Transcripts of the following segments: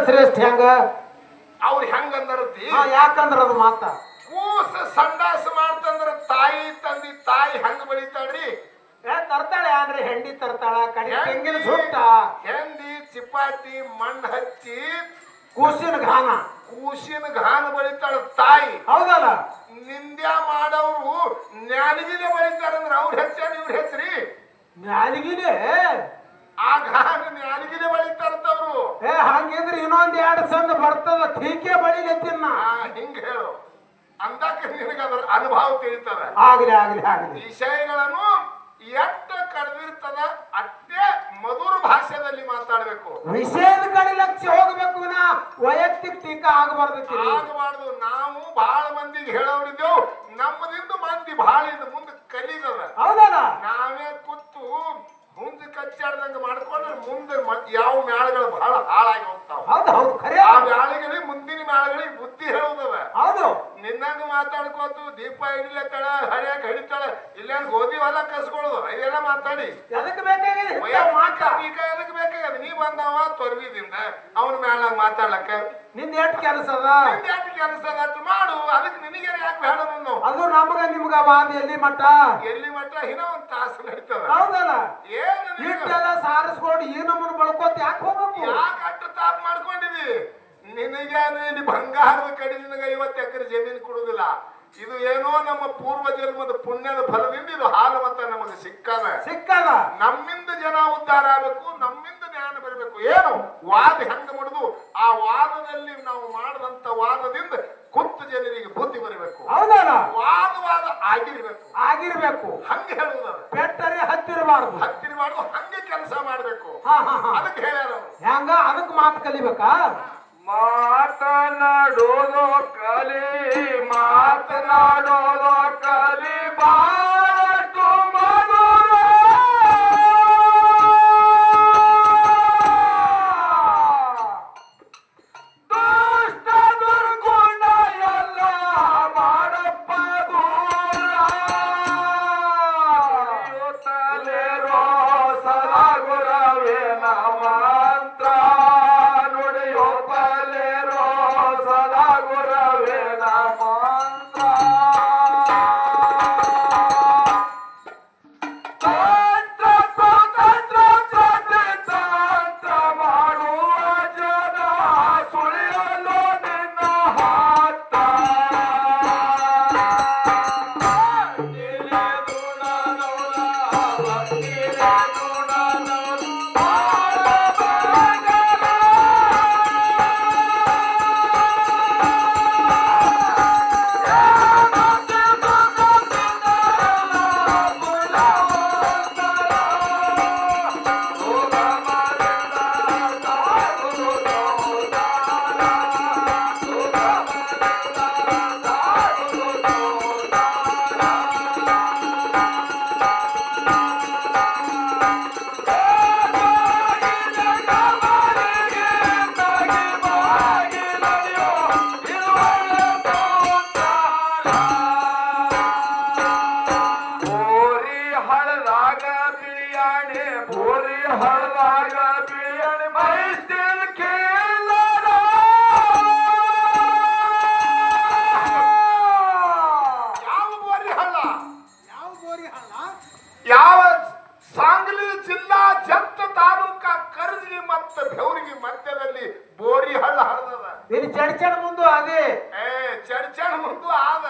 ಶ್ರೇಷ್ಠ ಹೆಂಗ ಅವ್ರು ಹೆಂಗಂದರತಿ ಯಾಕಂದ್ರ ಅದು ಮಾತ ಕೂಸ ಸಂಡಾಸ ಮಾಡ್ತಂದ್ರ ತಾಯಿ ತಂದಿ ತಾಯಿ ಹೆಂಗ ಬೆಳಿತಾಳ್ರಿ ತರ್ತಾಳೆ ಅಂದ್ರೆ ಹೆಂಡಿ ತರ್ತಾಳ ಕಡಿ ತೆಂಗಿನ ಸುಟ್ಟ ಹೆಂಡಿ ಚಿಪಾಟಿ ಮಣ್ಣು ಹಚ್ಚಿ ಕೂಸಿನ ಘಾನ ಬೆಳಿತಾಳ ತಾಯಿ. ಹೌದಲ್ಲ, ನಿಂದ್ಯಾ ಮಾಡವ್ರು ನ್ಯಾಲಿಗಿಲೆ ಬೆಳಿತಾರಂದ್ರ ಅವ್ರ ಹೆಚ್ಚ ಇವ್ರ ಹೆಚ್ರಿ ನ್ಯಾಲಿಗಿಲೆ ಆ ಘಾನ ನ್ಯಾಲಿಗಿಲೆ ಬೆಳಿತಾರಂತವ್ರು. ಹಂಗಿದ್ರೆ ಇನ್ನೊಂದ್ 2 ಸಂದ ಬರ್ತದ ಟೀಕೆ ಬಳಿಲೆತ್ತಿನ ಹಿಂಗ ಹೇಳು ಅಂದಾಕ ನಿನಗ ಅದ್ರ ಅನುಭವ ತಿಳಿತದ. ಆಗ್ಲಿ ಆಗ್ಲಿ ಆಗ್ಲಿ ವಿಷಯಗಳನ್ನು ಎಷ್ಟ ಕಡ್ದಿರ್ತದ ಅಷ್ಟೇ ಮಧುರ ಭಾಷೆಯಲ್ಲಿ ಮಾತಾಡ್ಬೇಕು. ವಿಷಯದ ಕಡೆ ಲಕ್ಷ್ಯ ಹೋಗ್ಬೇಕು ವಿನ ವೈಯಕ್ತಿಕ ಟೀಕಾ ಆಗಬಾರ್ದು. ನಾವು ಬಹಳ ಮಂದಿಗೆ ಹೇಳೋರಿದ್ದೇವು, ನಮ್ಮದಿಂದ ಮಂದಿ ಬಹಳ ಇದು ಮುಂದೆ ಕಲಿದದ. ಹೌದಲ್ಲ, ನಾವೇ ಕೂತು ಮುಂದೆ ಕಚ್ಚಾಡ್ದಂಗ ಮಾಡ್ಕೊಂಡ್ರೆ ಮುಂದೆ ಯಾವ ಮ್ಯಾಳಗಳು ಬಹಳ ಹಾಳಾಗಿ ಹೋಗ್ತಾವ. ಆ ಮ್ಯಾಳಿಗಳಿಗೆ ಮುಂದಿನ ಮ್ಯಾಳಗಳಿಗೆ ಬುದ್ಧಿ ಹೇಳುದವ. ಹೌದು, ನಿನ್ನಂಗ ಮಾತಾಡ್ಕೋತು ದೀಪ ಹಿಡಿಲತ್ತಾಳ ಹರಿಯಾಕ ಹಿಡಿತಾಳ ಇಲ್ಲೇನ್ ಗೋಧಿ ಹೊಲ ಕಸ್ಕೊಳ್ಳೋದು ಇದೆಲ್ಲ ಮಾತಾಡಿ ಎದಕ್ ಬೇಕಾಗಿದೆ ಈಗ ಎದಕ್ ಬೇಕಾಗದ. ನೀ ಬಂದವ ತೊರ್ವಿದಿಂದ ಅವನ ಮ್ಯಾಲ ಮಾತಾಡ್ಲಕ್ಕ ನಿಂದ ಎಷ್ಟು ಕೆಲಸ ಅದ, ಅಷ್ಟು ಮಾಡು. ಅದಕ್ಕೆ ನಿನಗೆ ಯಾಕೆ ಬೇಡ ಬಂದು ಅದು ನಮಗ ನಿಮ್ಗ ವಾದ ಎಲ್ಲಿ ಮಟ್ಟ ಹಿನ ಒಂದ್ ತಾಸು ನಡೀತದ. ಹೌದಲ್ಲ, ಏನು ಇಟ್ಟೆಲ್ಲ ಸಾರಿಸ್ಕೊಂಡು ಈ ನಮ್ಮನ್ನ ಬಳಕೋತ ಯಾಕೆ ಹೋಗ್ಬೇಕು? ಯಾಕೆ ಅಷ್ಟು ತಾಪ್ ಮಾಡ್ಕೊಂಡಿದಿ? ನಿನಗೇನು ಇಲ್ಲಿ ಬಂಗಾರದ ಕಡೆ ನಿನಗೆ 50 ಎಕರೆ ಜಮೀನು ಕೊಡುದಿಲ್ಲ. ಇದು ಏನೋ ನಮ್ಮ ಪೂರ್ವ ಜನ್ಮದ ಪುಣ್ಯದ ಫಲದಿಂದ ಇದು ಹಾಲು ಮತ ನಮಗೆ ಸಿಕ್ಕದ. ನಮ್ಮಿಂದ ಜನ ಉದ್ಧಾರ ಆಗ್ಬೇಕು, ನಮ್ಮಿಂದ ಜ್ಞಾನ ಬರಬೇಕು. ಏನು ವಾದ ಹೆಂಗ ಮಾಡುದು, ಆ ವಾದದಲ್ಲಿ ನಾವು ಮಾಡದಂತ ವಾದದಿಂದ ಕುತ್ತ ಜನರಿಗೆ ಬುದ್ಧಿ ಬರಬೇಕು. ಹೌದಲ್ಲ, ವಾದ ಆಗಿರ್ಬೇಕು. ಹಂಗ ಹೇಳುದ ಬೆಟ್ಟರೆ ಹತ್ತಿರಬಾರ್ದು, ಹಂಗೆ ಕೆಲಸ ಮಾಡ್ಬೇಕು. ಅದಕ್ಕೆ ಹೇಳ್ಯಾರ ಹೆಂಗ, ಅದಕ್ಕೆ ಮಾತು ಕಲಿಬೇಕಾ? ಮಾತನಾಡೋದು ಕಲಿ ಬಾಟು ಮಧುರ. ದುಷ್ಟ ದುರ್ಗುಣ ಎಲ್ಲ ಮಾಡಪ್ಪ ದೂರ ಸದಾ ಗುರವೇನ ಮಂತ್ರ ನುಡಿಯೋ ಬಲೆರೋ ಸದಾ ಗುರವೇನ ಮಂತ್ರ. ತಂತ್ರ ಮಾಡುವ ಜನ ಸುಳಿಯಲು ನಿನ್ನ ಹಾತ. ಯಾವ ಸಾಂಗ್ಲಿ ಜಿಲ್ಲಾ ಜತ್ತ ತಾಲೂಕ ಕರ್ಜಗಿ ಮತ್ತು ಬೆವರಿಗೆ ಮಧ್ಯದಲ್ಲಿ ಬೋರಿ ಹಳ್ಳ ಹರಿದದ. ಇಲ್ಲಿ ಚಡ್ಚಣ ಮುಂದೆ ಅದೇ ಚಡ್ಚಣ ಮುಂದೆ ಆದ.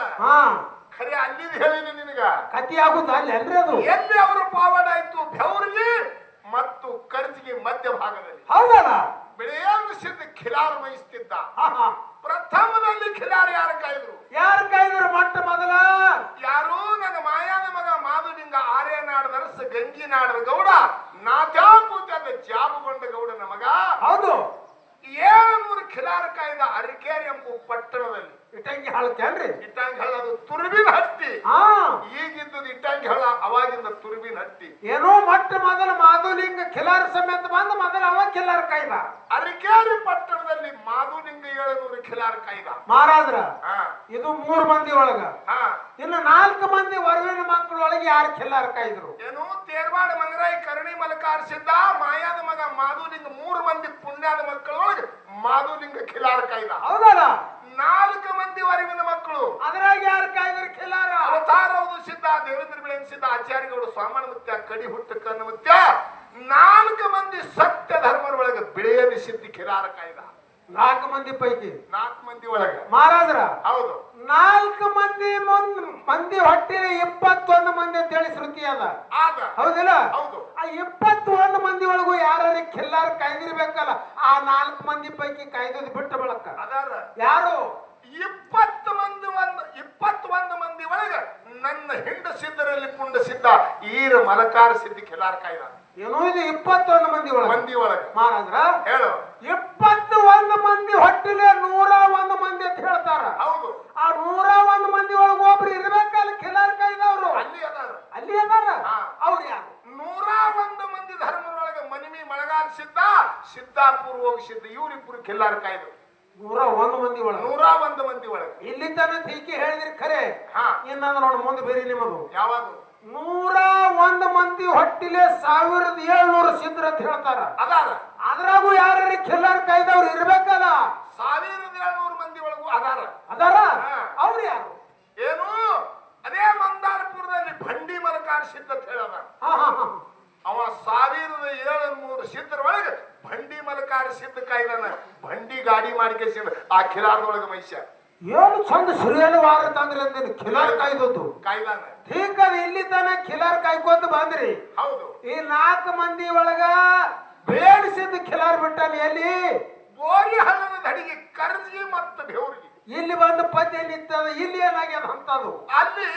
ಖರೆ ಅಲ್ಲಿ ಹೇಳಿನಿ ನಿನಗ ಕತಿ ಆಗುತ್ತ ಅಲ್ರಿ ಅದು. ಎಲ್ಲಿ ಅವರು ಪಾವನ ಆಯ್ತು ಬೆವರಿಗೆ ಮತ್ತು ಕರ್ಜಗಿ ಮಧ್ಯ ಭಾಗದಲ್ಲಿ. ಹೌದಲ್ಲ, ಬೆಳೆಯಂಗ ಸಿದ್ಧ ಖಿಲಾರು ವಹಿಸ್ತಿದ್ದ. ಪ್ರಥಮದಲ್ಲಿ ಖಿಲಾರು ಯಾರು ಕಾಯ್ದ್ರು? ಮೊಟ್ಟ ಮೊದಲ ಯಾರು? ನನ್ನ ಮಾಯಾದ ಮಗ ಮಾಧುಲಿಂಗ ಆರ್ಯನಾಡ ನರಸ ಗಂಗಿನಾಡದ ಗೌಡ ನಾತ್ಯಾಕೂತದ ಜಾಬುಗೊಂಡ ಗೌಡನ ಮಗ. ಹೌದು, 700 ಖಿಲಾರ ಕಾಯ್ದ ಅರಿಕೇರಿ ಎಂಬ ಪಟ್ಟಣದಲ್ಲಿ. ಇಟ್ಟಂಗಿ ಹಾಳತ್ತೇನ್ರಿ? ಇಟ್ಟಂಗಿ ಹಳ್ಳ ಅದು ತುರುಬಿನ ಹಟ್ಟಿ. ಈಗಿದ್ದದು ಇಟ್ಟಂಗಿ ಹಳ್ಳ, ಅವಾಗಿಂದ ತುರುಬಿನ ಹಟ್ಟಿ. ಏನೋ ಮೊಟ್ಟ ಮೊದಲ ಮಾಧುಲಿಂಗ ಖಿಲಾರ ಸಮೇತ ಬಂದು ಮೊದಲ ಅವ ಖಿಲಾರ ಕಾಯ್ದ. ಅರಿಕೇರಿ ಪಟ್ಟಣದಲ್ಲಿ ಮಾಧು ಮಾಧುಲಿಂಗ 700 ಖಿಲಾರ ಕಾಯ್ದ. ಮಹಾರಾಜ್ರ ಹಾ ಇದು 3 ಮಂದಿ ಒಳಗ ಹಾ ಇನ್ನು 4 ಮಂದಿ ವರವಿನ ಮಕ್ಕಳೊಳಗೆ ಯಾರು ಖಿಲ್ಲಾರ ಕಾಯ್ದ್ರು? ಏನು ತೇರ್ವಾಡ ಮಂಗರಾಯಿ ಕರ್ಣಿ ಮಲಕ ಆರಿಸಿದ್ದ ಮಾಯಾದ ಮಗ ಮಾಧುಲಿಂಗ 3 ಮಂದಿ ಪುಣ್ಯದ ಮಕ್ಕಳೊಳಗೆ ಮಾಧುಲಿಂಗ ಖಿಲಾರ ಕಾಯ್ದ. ಹೌದಲ್ಲ? 4 ಮಂದಿ ವರವಿನ ಮಕ್ಕಳು ಅದ್ರಾಗ ಯಾರು ಕಾಯ್ದ್ರು ಖಿಲ್ಲಾರ? ಅವತಾರ ಹೌದು ಸಿದ್ಧ ದೇವೇಂದ್ರ ಬಿಳೇನ್ ಸಿದ್ಧ ಆಚಾರ್ಯಗೌಡ ಸ್ವಾಮನ ಮುತ್ಯ ಕಡಿ ಹುಟ್ಟು ಕಣ್ಣ ಮುತ್ಯ 4 ಮಂದಿ ಸತ್ಯ ಧರ್ಮರ ಒಳಗೆ ಬಿಳೆಯದಿ ಸಿದ್ಧಿ ಖಿಲಾರ ಕಾಯ್ದ. 4 ಮಂದಿ ಪೈಕಿ 4 ಮಂದಿ ಒಳಗೆ ಮಹಾರಾಜ್ರ ಹೌದು 4 ಮಂದಿ ಹೊಟ್ಟಿಲಿ 21 ಮಂದಿ ಅಂತ ಹೇಳಿ ಶ್ರುತಿ ಅದ. ಆಗ ಹೌದಿಲ್ಲ? ಹೌದು ಆ 21 ಮಂದಿ ಒಳಗೂ ಯಾರು ಖಿಲ್ಲಾರ ಕಾಯ್ದಿರ್ಬೇಕಲ್ಲ, ಆ 4 ಮಂದಿ ಪೈಕಿ ಕಾಯ್ದದ್ ಬಿಟ್ಟು ಬೆಳಕ ಅದಾರ ಯಾರು? 21 ಮಂದಿ ಒಳಗೆ ನನ್ನ ಹಿಂಡ ಸಿದ್ಧರಲ್ಲಿ ಪುಂಡ ಸಿದ್ಧ ಈರ ಮಲಕಾರ ಸಿದ್ಧಿ ಖಿಲಾರ ಕಾಯ್ದ. ಏನೋ ಇದು 21 ಮಂದಿ ಒಳಗೆ ಮಹಾರಾಜ್ರ ಹೇಳು 21 ಮಂದಿ ಹೊಟ್ಟಿಲೆ 101 ಮಂದಿ ಅಂತ ಹೇಳ್ತಾರ. ಹೌದು ಆ 101 ಮಂದಿ ಒಳಗೆ ಒಬ್ರು ಇರ್ಬೇಕಲ್ಲ ಖಿಲ್ಲಾರ ಕಾಯ್ದವ್ರು. ಅಲ್ಲಿ ಅದಾರ ಅಲ್ಲಿ ಅದಾರ. ಹಾ. ಅವ್ರು ಯಾರು? 101 ಮಂದಿ ಧರ್ಮರೊಳಗೆ ಮನಿಮಿ ಮಳಗಾಲ ಸಿದ್ಧ ಸಿದ್ದಾಪುರ ಹೋಗಿ ಸಿದ್ಧ ಇವ್ರಿಬ್ರು ಖಿಲ್ಲಾರ ಕಾಯ್ದು. 101 ಮಂದಿ ಒಳಗೆ 101 ಮಂದಿ ಒಳಗೆ ಇಲ್ಲಿ ತನ ಟೀಕೆ ಹೇಳಿದ್ರಿ ಖರೆ. ಹಾ ಇನ್ನಂದ್ರ ನೋಡಿ ಮುಂದೆ ಬೇರೆ ನಿಮ್ಮದು ಯಾವಾಗ 101 ಮಂದಿ ಹೊಟ್ಟಿಲೆ 1700 ಸಿದ್ಧರು ಅಂತ ಹೇಳ್ತಾರ. ಅದಾರ ಅದ್ರಾಗೂ ಯಾರು ಖಿಲ್ಲಾರ ಕಾಯ್ದವ್ರು ಇರ್ಬೇಕಲ್ಲ. 1700 ಮಂದಿ ಒಳಗೂ ಅದಾರ ಅದಾರ. ಹಾ. ಅವ್ರು ಯಾರು? ಏನು ಅದೇ ಮಂದಾರಪುರದಲ್ಲಿ ಭಂಡಿ ಮಲಕಾರ ಸಿದ್ಧ ಅಂತ ಹೇಳದ. ಹಾ ಹಾ ಹಾ ಅವ 1700 ಸಿದ್ಧರ ಒಳಗೆ ಭಂಡಿ ಮಲಕಾರ ಸಿದ್ಧ ಕಾಯ್ದಾನ. ಭಂಡಿ ಗಾಡಿ ಮಾಡಿಕೆ ಆ ಖಿಲಾರದೊಳಗೆ ಮೈಸ್ಯ ಏನು ಚಂದ ಸುರಿಯಲು ವಾರ ತಂದ್ರಿ ಅಂದಿನ ಖಿಲ್ಲಾರ ಕಾಯ್ದದ್ದು ಕಾಯ್ದಾನ. ಠೀಕ್ ಅದ. ಇಲ್ಲಿ ತನ ಖಿಲ್ಲಾರ ಕಾಯ್ಕೊಂತ ಬಂದ್ರಿ. ಹೌದು ಈ 4 ಮಂದಿ ಒಳಗ ಬೇಡಿಸಿದ್ದು ಖಿಲ್ಲಾರ ಬಿಟ್ಟಾನ ಎಲ್ಲಿ? ಬೋರಿ ಹಳ್ಳದ ದಡಿಗೆ ಕರ್ಜಿ ಮತ್ತು ಬೆವರಿಗೆ ಇಲ್ಲಿ ಬಂದು ಪದ್ಯ ನಿಂತದ. ಇಲ್ಲಿ ಏನಾಗ್ಯದ ಅಂತದು? ಅಲ್ಲಿ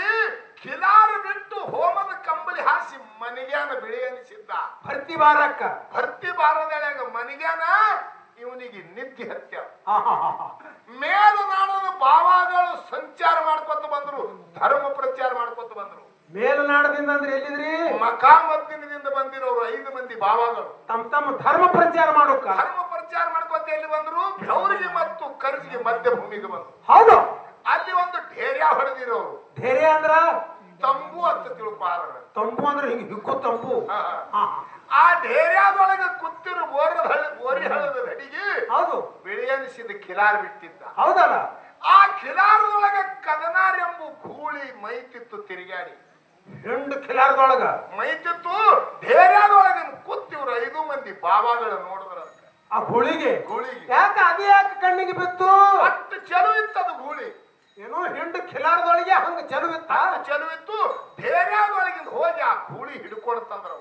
ಖಿಲಾರ ಬಿಟ್ಟು ಹೋಮದ ಕಂಬಳಿ ಹಾಸಿ ಮನಿಗ್ಯಾನ ಬಿಳಿ ಅನಿಸಿದ್ದ. ಭರ್ತಿ ಬಾರಕ್ಕ ಭರ್ತಿ ಬಾರದೆಳೆಗ ಮನಿಗ್ಯಾನ ಇವನಿಗೆ ನಿದ್ದೆ ಹತ್ಯ. ಹಾ ಹಾ ಹಾ ಹಾ ಮೇಲುನಾಡದ ಬಾವಾಗಳು ಸಂಚಾರ ಮಾಡ್ಕೊತ ಬಂದ್ರು, ಧರ್ಮ ಪ್ರಚಾರ ಮಾಡ್ಕೊತ ಬಂದ್ರು. ಮೇಲುನಾಡದಿಂದ ಅಂದ್ರೆ ಎಲ್ಲಿದ್ರಿ? ಮಕಾಮದ್ದಿನದಿಂದ ಬಂದಿರೋರು 5 ಮಂದಿ ಬಾವಾಗಳು ತಮ್ಮ ಧರ್ಮ ಪ್ರಚಾರ ಮಾಡೋಕ ಧರ್ಮ ಪ್ರಚಾರ ಮಾಡ್ಕೊತ ಎಲ್ಲಿ ಬಂದ್ರು? ಬೆವರಿಗೆ ಮತ್ತು ಕರ್ಜಿಗೆ ಮಧ್ಯ ಭೂಮಿಗೆ ಬಂದ್ರು. ಹೌದು. ಅಲ್ಲಿ ಒಂದು ಢೇರ್ಯ ಹೊಡೆದಿರೋರು. ಧೈರ್ಯ ಅಂದ್ರ ತಂಬು ಅಂತ ತಿಳ್ಪಾರ. ತಂಪು ಅಂದ್ರೆ ಹಿಂಗ ಹಿಕ್ಕೋ ತಂಪು. ಹಾ ಹಾ ಆ ಢೇರ್ಯದೊಳಗೆ ಕುತ್ತಿರು ಓರಿ ಹಳ್ಳದ ಅಡಿಗೆ ಹೌದು ಬಿಳಿಯನಿಸಿದ ಖಿಲಾರ ಬಿಟ್ಟಿದ್ದ. ಹೌದಲ್ಲ? ಆ ಖಿಲಾರದೊಳಗೆ ಕದನಾರ್ ಎಂಬು ಗೂಳಿ ಮೈತಿತ್ತು ತಿರುಗಾಡಿ. ಹೆಂಡು ಖಿಲಾರದೊಳಗ ಮೈತಿತ್ತು. ಢೇರ್ಯದೊಳಗೆ ಕುತ್ತಿವ್ರು 5 ಮಂದಿ ಬಾಬಾಗಳ ನೋಡಿದ್ರಂತ. ಆ ಗೂಳಿಗೆ ಗೂಳಿಗೆ ಯಾಕೆ ಅದೇ ಯಾಕೆ ಕಣ್ಣಿಗೆ ಬಿತ್ತು? ಅಷ್ಟು ಚೆಲುವು ಇತ್ತದು ಗೂಳಿ. ಏನೋ ಹೆಂಡು ಖಿಲಾರದೊಳಗೆ ಹಂಗ ಚೆಲುವಿತ್ತ. ಚೆಲುವಿತ್ತು. ಢೇರ್ಯದೊಳಗಿಂದ ಹೋಗಿ ಆ ಗೂಳಿ ಹಿಡ್ಕೊಂಡು ತಂದ್ರು.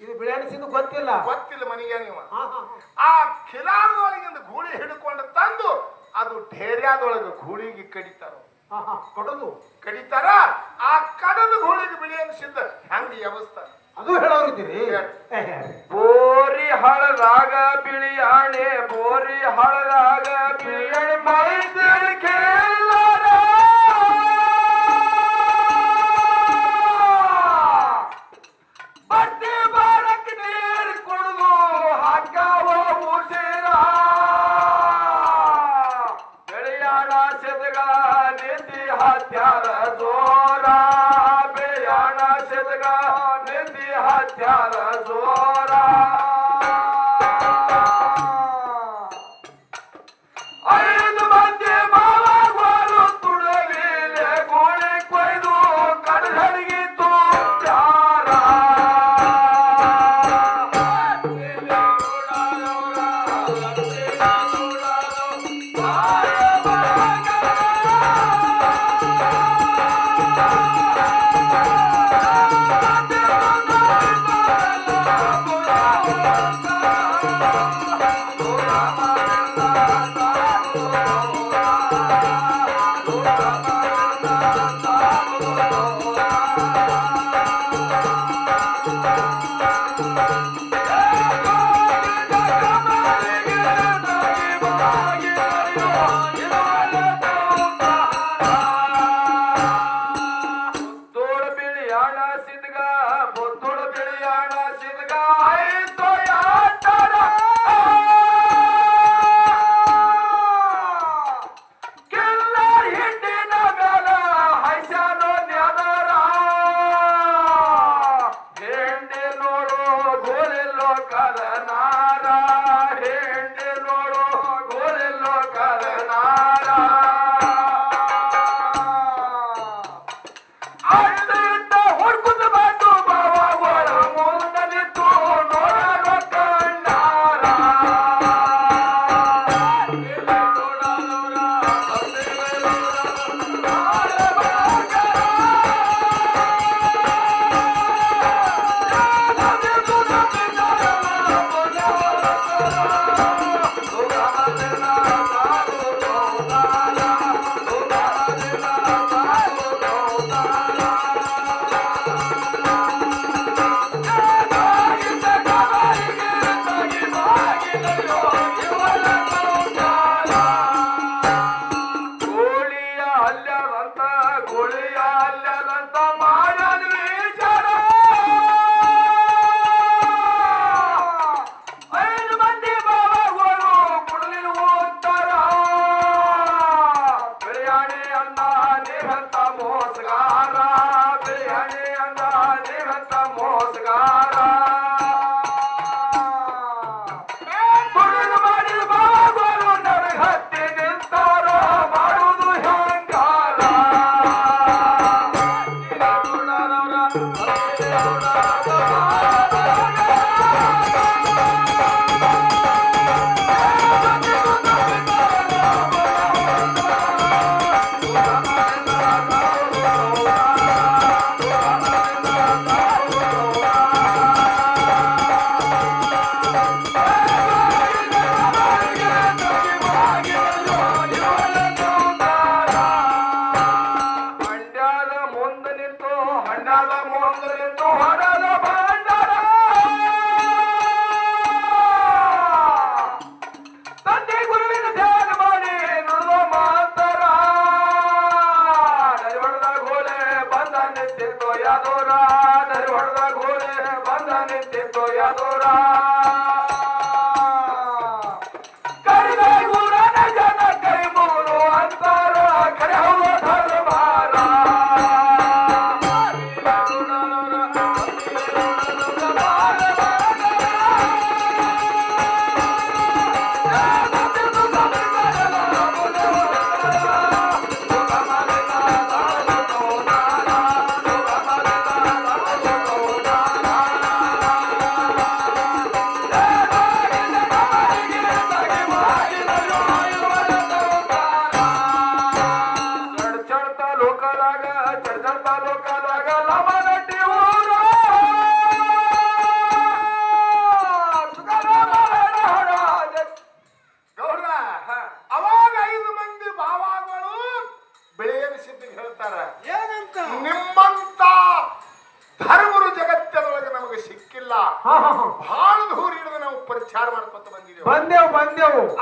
ಇದು ಬಿಳಿಯಣಿಸಿದ್ದು ಗೊತ್ತಿಲ್ಲ. ಗೊತ್ತಿಲ್ಲ ಮನೆಗೆ ನೀವು. ಹಾ ಹಾ ಆ ಖಿಲಾರದೊಳಗಿಂದ ಗೂಳಿ ಹಿಡ್ಕೊಂಡು ತಂದು ಅದು ಢೇರ್ಯದೊಳಗೆ ಗೂಳಿಗೆ ಕಡಿತಾರ. ಹಾ ಹಾ ಕೊಡೋದು ಕಡಿತಾರ. ಆ ಕಡದ ಗೂಳಿಗೆ ಬಿಳಿ ಅನಿಸಿದ್ದ ಹೆಂಗ ವ್ಯವಸ್ಥೆ ಅದು ಹೇಳೋರಿದ್ದೀರಿ. ಬೋರಿ ಹಳದಾಗ ಬಿಳಿಯಾಣೆ ಬೋರಿ ಹಳದಾಗ ಬಿಳಿಯಾಣೆ ಮೈಸೂರು ಕೇಳಾರ ಬಟ್ಟೆ ಬಾಳಕ್ ನೀರು ಕುಡಿದು ಹಾಕಾವ ಉಸಿರ ಬೆಳೆಯಾಣ ಸೆದಗ ನಿಂದಿ ಹತ್ಯಾರ ಜೋರ ಬೆಳೆಯಾಣ ಸೆದಗ ನಿಂದಿ ಹತ್ಯಾರ ಜೋರ 5 ಮಂದಿ ಮಾವಾಗೋರು ತುಡಗಿಲೆ ಗೋಳಿ ಕೊಯ್ದು ಕಡದಡಿಗೆ ತೋರ್ಯಾರ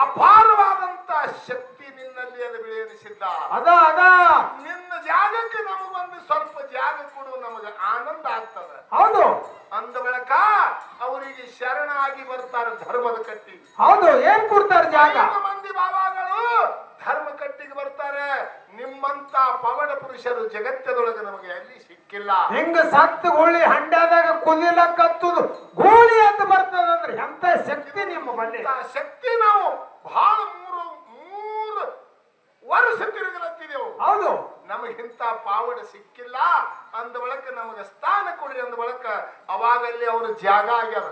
ಅಪಾರವಾದಂತ ಶಕ್ತಿ ನಿನ್ನಲ್ಲಿ ಅದು ಬೆಳೆಯನಿಸಿದ್ದ. ಅದ ಅದ ನಿನ್ನ ಜಾಗಕ್ಕೆ ನಮಗೊಂದು ಸ್ವಲ್ಪ ಜಾಗ ಕೊಡು, ನಮಗೆ ಆನಂದ ಆಗ್ತದೆ. ಹೌದು ಅಂದ ಬಳಿಕ ಅವರಿಗೆ ಶರಣಾಗಿ ಬರ್ತಾರೆ ಧರ್ಮದ ಕಟ್ಟಿ. ಹೌದು ಏನ್ ಕೊಡ್ತಾರೆ ಜಾಗ? 5 ಮಂದಿ ಬಾಬಾಗಳು ಧರ್ಮ ಕಟ್ಟಿಗೆ ಬರ್ತಾರೆ. ನಿಮ್ಮಂತ ಪವನ ಪುರುಷರು ಜಗತ್ತದೊಳಗೆ ನಮಗೆ ಎಲ್ಲಿ ಸಿಕ್ಕಿಲ್ಲ. ಹಿಂಗ ಸತ್ತು ಗೋಳಿ ಹಂಡ್ಯಾದಾಗ ಕುದಿಲಕ್ಕತ್ತುದು ಗೋಳಿ ಅಂತ ಬರ್ತದಂದ್ರೆ ಎಂತ ಶಕ್ತಿ ನಿಮ್ಮ ಬಲ್ಲಿ. ಇಂಥ ಶಕ್ತಿ ನಾವು ಬಹಳ ಮೂರು ವರ್ಷ ತಿರುಗಲತ್ತಿದೆವು. ಹೌದು ನಮಗಿಂತ ಪಾವಡ ಸಿಕ್ಕಿಲ್ಲ. ಅಂದ ಬಳಕ ನಮಗೆ ಸ್ಥಾನ ಕೊಡ್ರಿ ಅಂದ ಬಳಕ ಅವಾಗಲ್ಲಿ ಅವ್ರ ಜಾಗ ಆಗ್ಯಾರ.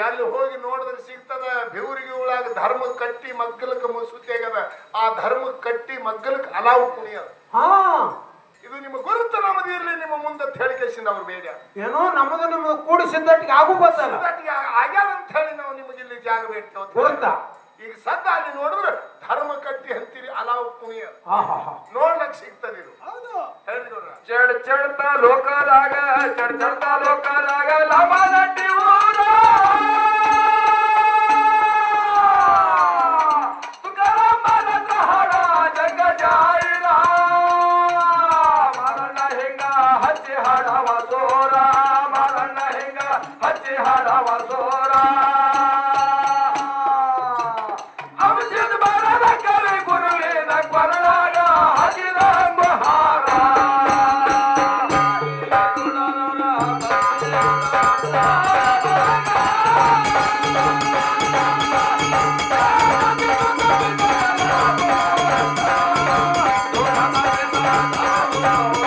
ಎಲ್ಲಿ ಹೋಗಿ ನೋಡಿದ್ರೆ ಸಿಗ್ತದ. ಬೆವರಿಗೆ ಒಳಗ ಧರ್ಮ ಕಟ್ಟಿ ಮಗ್ಗಲಕ್ಕೆ ಮುಸುತಿ ಆಗ್ಯದ. ಆ ಧರ್ಮ ಕಟ್ಟಿ ಮಗ್ಗಲಕ್ಕೆ ಅಲಾವು ಕುಣಿಯದ. ಹಾ ಇದು ನಿಮ್ಮ ಗುರುತು ನಮ್ಮದು ಇರ್ಲಿ ನಿಮ್ಮ ಮುಂದೆ ಹೇಳಿಕೆಸಿಂದ ಅವ್ರು ಬೇಡ. ಏನೋ ನಮ್ಮದು ನಿಮ್ದು ಕೂಡಿ ಸಿದ್ಧಟಿಗೆ ಆಗು ಬರ್ತಲ್ಲ ಆಗ್ಯಾದ ಅಂತ ಹೇಳಿ ನಾವು ನಿಮಗೆ ಇಲ್ಲಿ ಜಾಗ ಬೇಡ್ತೇವೆ. ಗುರುತ ಈಗ ಸದ್ದ ಅಲ್ಲಿ ನೋಡಿದ್ರೆ ಧರ್ಮ ಕಟ್ಟಿ ಅಂತೀರಿ ಅಲಾವು ಕುಣಿಯ ನೋಡ್ಲಕ್ ಸಿಗ್ತದೆ. ಇದು ಹೇಳಿಕೊಡ್ರ. ಚಡ್ತಾ ಲೋಕದಾಗ ಚಡ್ತಾ ಲೋಕದಾಗ ಲಮನಟ್ಟಿ ಊರ ತುಕಾರಾಮನ ಹಾಡ ಜಗ ಜಾಯಿರ ಮರಣ ಹಿಂಗ ಹಚ್ಚಿ ಹಾಡವ ಸೋರ ಮರಣ ಹಿಂಗ ಹಚ್ಚಿ ಹಾಡವ ಸೋರ ಅಂಶದ ಬರದ ಕವಿ ಗುರುವಿನ ಕೊರಳಾಗ ಹಜಿದ ಮಹಾರ Oh